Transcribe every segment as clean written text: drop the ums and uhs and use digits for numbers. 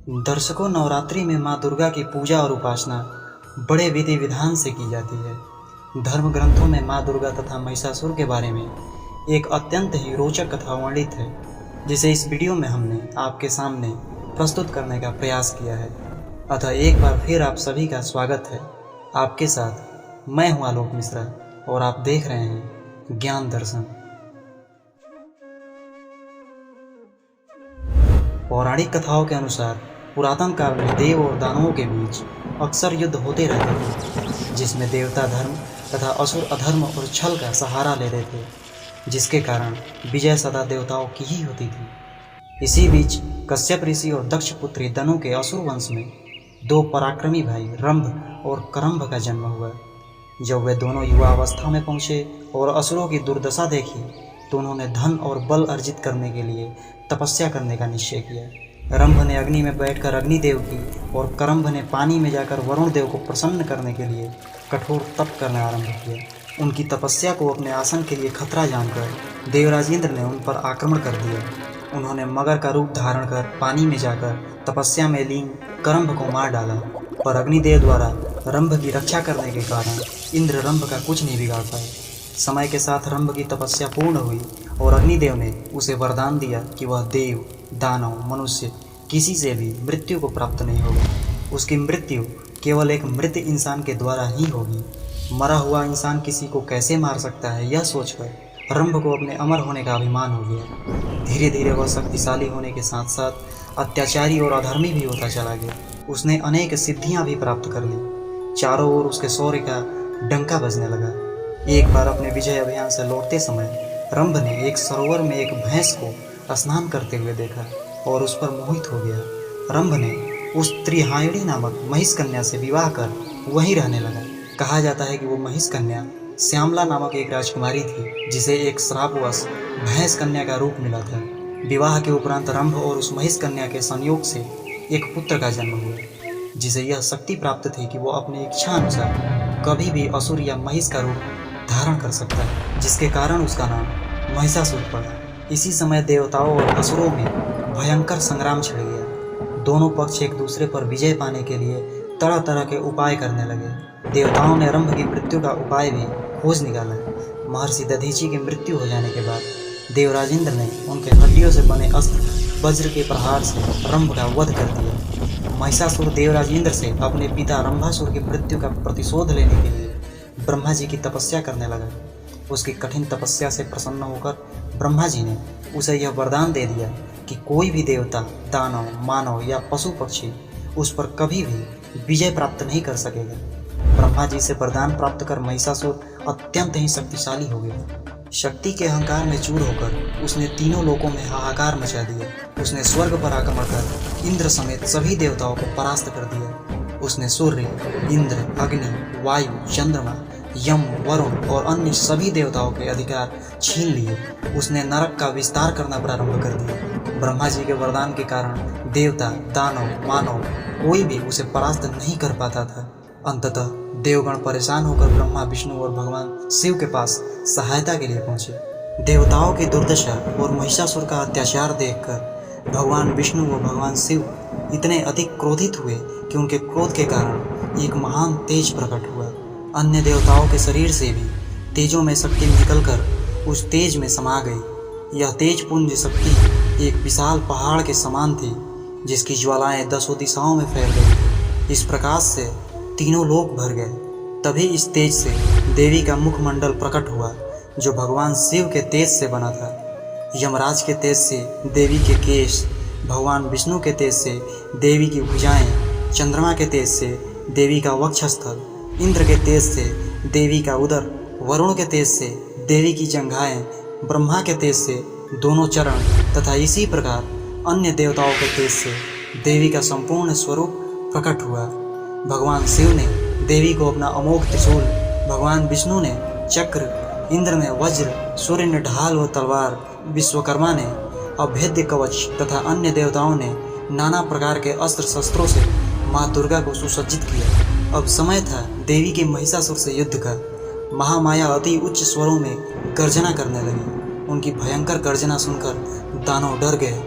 दर्शकों, नवरात्रि में माँ दुर्गा की पूजा और उपासना बड़े विधि विधान से की जाती है। धर्म ग्रंथों में माँ दुर्गा तथा महिषासुर के बारे में एक अत्यंत ही रोचक कथा वर्णित है, जिसे इस वीडियो में हमने आपके सामने प्रस्तुत करने का प्रयास किया है। अतः एक बार फिर आप सभी का स्वागत है। आपके साथ मैं हूँ आलोक मिश्रा और आप देख रहे हैं ज्ञान दर्शन। पौराणिक कथाओं के अनुसार पुरातन काल में देव और दानवों के बीच अक्सर युद्ध होते रहते थे, जिसमें देवता धर्म तथा असुर अधर्म और छल का सहारा लेते थे, जिसके कारण विजय सदा देवताओं की ही होती थी। इसी बीच कश्यप ऋषि और दक्ष पुत्री दनु के असुर वंश में दो पराक्रमी भाई रंभ और करंभ का जन्म हुआ। जब वे दोनों युवा अवस्था में पहुंचे और असुरों की दुर्दशा देखी, तो उन्होंने धन और बल अर्जित करने के लिए तपस्या करने का निश्चय किया। रंभ ने अग्नि में बैठकर अग्निदेव की और करंभ ने पानी में जाकर वरुण देव को प्रसन्न करने के लिए कठोर तप करना आरंभ किया। उनकी तपस्या को अपने आसन के लिए खतरा जानकर देवराज इंद्र ने उन पर आक्रमण कर दिया। उन्होंने मगर का रूप धारण कर पानी में जाकर तपस्या में लीन करंभ को मार डाला, पर अग्निदेव द्वारा रंभ की रक्षा करने के कारण इंद्र रंभ का कुछ नहीं बिगाड़ पाए। समय के साथ रंभ की तपस्या पूर्ण हुई और अग्निदेव ने उसे वरदान दिया कि वह देव, दानव, मनुष्य किसी से भी मृत्यु को प्राप्त नहीं होगी। उसकी मृत्यु केवल एक मृत इंसान के द्वारा ही होगी। मरा हुआ इंसान किसी को कैसे मार सकता है, यह सोचकर रंभ को अपने अमर होने का अभिमान हो गया। धीरे धीरे वह शक्तिशाली होने के साथ साथ अत्याचारी और अधर्मी भी होता चला गया। उसने अनेक सिद्धियां भी प्राप्त कर ली। चारों ओर उसके शौर्य का डंका बजने लगा। एक बार अपने विजय अभियान से लौटते समय रंभ ने एक सरोवर में एक भैंस को स्नान करते हुए देखा और उस पर मोहित हो गया। रंभ ने उस त्रिहायणी नामक महिष कन्या से विवाह कर वहीं रहने लगा। कहा जाता है कि वो महिष कन्या श्यामला नामक एक राजकुमारी थी, जिसे एक श्रापवश भैंस कन्या का रूप मिला था। विवाह के उपरांत रंभ और उस महिष कन्या के संयोग से एक पुत्र का जन्म हुआ, जिसे यह शक्ति प्राप्त थी कि वो अपनी इच्छा अनुसार कभी भी असुर या महिष का रूप धारण कर सकता है, जिसके कारण उसका नाम महिषासुर पड़ा। इसी समय देवताओं और असुरों में भयंकर संग्राम छिड़ गया। दोनों पक्ष एक दूसरे पर विजय पाने के लिए तरह तरह के उपाय करने लगे। देवताओं ने रंभ की मृत्यु का उपाय भी खोज निकाला। महर्षि दधीचि की मृत्यु हो जाने के बाद देवराज इंद्र ने उनके हड्डियों से बने अस्त्र वज्र के प्रहार से रंभ का वध कर दिया। महिषासुर देवराज इंद्र से अपने पिता रंभासुर की मृत्यु का प्रतिशोध लेने के लिए ब्रह्मा जी की तपस्या करने लगा। उसकी कठिन तपस्या से प्रसन्न होकर ब्रह्मा जी ने उसे यह वरदान दे दिया कि कोई भी देवता, दानव, मानव या पशु पक्षी उस पर कभी भी विजय प्राप्त नहीं कर सकेगा। ब्रह्मा जी से वरदान प्राप्त कर महिषासुर अत्यंत ही शक्तिशाली हो गया। शक्ति के अहंकार में चूर होकर उसने तीनों लोकों में हाहाकार मचा दिया। उसने स्वर्ग पर आक्रमण कर इंद्र समेत सभी देवताओं को परास्त कर दिया। उसने सूर्य, इंद्र, अग्नि, वायु, चंद्रमा, यम, वरुण और अन्य सभी देवताओं के अधिकार छीन लिए। उसने नरक का विस्तार करना प्रारंभ कर दिया। ब्रह्मा जी के वरदान के कारण देवता, दानव, मानव कोई भी उसे परास्त नहीं कर पाता था। अंततः देवगण परेशान होकर ब्रह्मा, विष्णु और भगवान शिव के पास सहायता के लिए पहुंचे। देवताओं की दुर्दशा और महिषासुर का अत्याचार देखकर भगवान विष्णु व भगवान शिव इतने अधिक क्रोधित हुए कि उनके क्रोध के कारण एक महान तेज प्रकट हुआ। अन्य देवताओं के शरीर से भी तेजों में शक्ति निकलकर उस तेज में समा गई। यह तेज पुंज शक्ति एक विशाल पहाड़ के समान थी, जिसकी ज्वालाएं दसों दिशाओं में फैल गई थी। इस प्रकाश से तीनों लोक भर गए। तभी इस तेज से देवी का मुखमंडल प्रकट हुआ, जो भगवान शिव के तेज से बना था। यमराज के तेज से देवी के केश, भगवान विष्णु के तेज से देवी की भुजाएं, चंद्रमा के तेज से देवी का वक्षस्थल, इंद्र के तेज से देवी का उदर, वरुण के तेज से देवी की जंघाएं, ब्रह्मा के तेज से दोनों चरण तथा इसी प्रकार अन्य देवताओं के तेज से देवी का संपूर्ण स्वरूप प्रकट हुआ। भगवान शिव ने देवी को अपना अमोघ त्रिशूल, भगवान विष्णु ने चक्र, इंद्र ने वज्र, सूर्य ने ढाल व तलवार, विश्वकर्मा ने अभेद्य कवच तथा अन्य देवताओं ने नाना प्रकार के अस्त्र शस्त्रों से माँ दुर्गा को सुसज्जित किया। अब समय था देवी के महिषासुर से युद्ध का। महामाया अति उच्च स्वरों में गर्जना करने लगी। उनकी भयंकर गर्जना सुनकर दानव डर गए।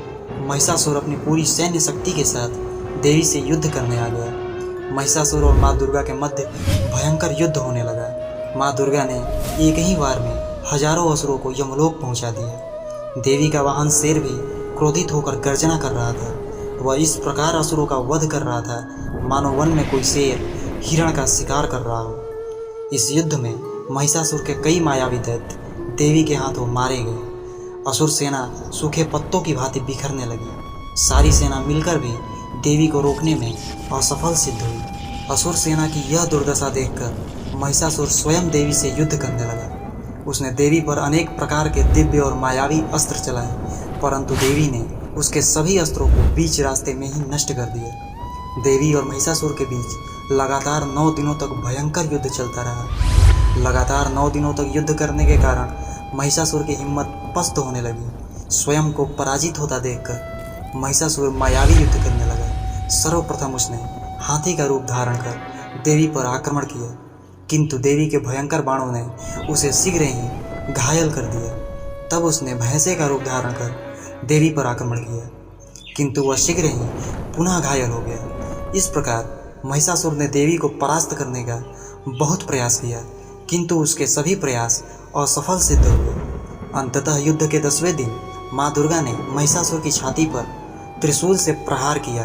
महिषासुर अपनी पूरी सैन्य शक्ति के साथ देवी से युद्ध करने आ गया। महिषासुर और माँ दुर्गा के मध्य भयंकर युद्ध होने लगा। माँ दुर्गा ने एक ही वार में हजारों असुरों को यमलोक पहुंचा दिया। देवी का वाहन शेर भी क्रोधित होकर गर्जना कर रहा था। वह इस प्रकार असुरों का वध कर रहा था मानो वन में कोई शेर हिरण का शिकार कर रहा हो। इस युद्ध में महिषासुर के कई मायावी दैत्य देवी के हाथों मारे गए। असुर सेना सूखे पत्तों की भांति बिखरने लगी। सारी सेना मिलकर भी देवी को रोकने में असफल सिद्ध हुई। असुर सेना की यह दुर्दशा देखकर महिषासुर स्वयं देवी से युद्ध करने लगा। उसने देवी पर अनेक प्रकार के दिव्य और मायावी अस्त्र चलाए, परंतु देवी ने उसके सभी अस्त्रों को बीच रास्ते में ही नष्ट कर दिया। देवी और महिषासुर के बीच लगातार 9 दिनों तक भयंकर युद्ध चलता रहा। लगातार 9 दिनों तक युद्ध करने के कारण महिषासुर की हिम्मत पस्त होने लगी। स्वयं को पराजित होता देखकर महिषासुर मायावी युद्ध करने लगा। सर्वप्रथम उसने हाथी का रूप धारण कर देवी पर आक्रमण किया, किंतु देवी के भयंकर बाणों ने उसे शीघ्र ही घायल कर दिया। तब उसने भैंसे का रूप धारण कर देवी पर आक्रमण किया, किंतु वह शीघ्र ही पुनः घायल हो गया। इस प्रकार महिषासुर ने देवी को परास्त करने का बहुत प्रयास किया, किंतु उसके सभी प्रयास असफल सिद्ध हुए। अंततः युद्ध के 10वें दिन माँ दुर्गा ने महिषासुर की छाती पर त्रिशूल से प्रहार किया।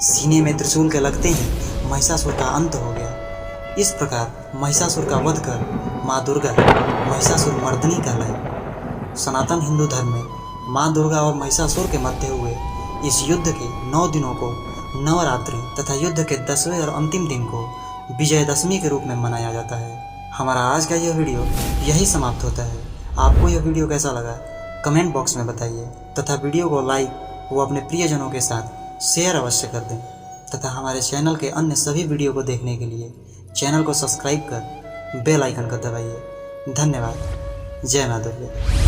सीने में त्रिशूल के लगते ही महिषासुर का अंत हो गया। इस प्रकार महिषासुर का वध कर माँ दुर्गा महिषासुर मर्दिनी कहलाई। सनातन हिंदू धर्म में माँ दुर्गा और महिषासुर के मध्य हुए इस युद्ध के 9 दिनों को नवरात्रि तथा युद्ध के 10वें और अंतिम दिन को विजयदशमी के रूप में मनाया जाता है। हमारा आज का यह वीडियो यही समाप्त होता है। आपको यह वीडियो कैसा लगा कमेंट बॉक्स में बताइए, तथा वीडियो को लाइक व अपने प्रियजनों के साथ शेयर अवश्य कर दें, तथा हमारे चैनल के अन्य सभी वीडियो को देखने के लिए चैनल को सब्सक्राइब कर बेल आइकन को दबाइए। धन्यवाद। जय माँ दुर्गा।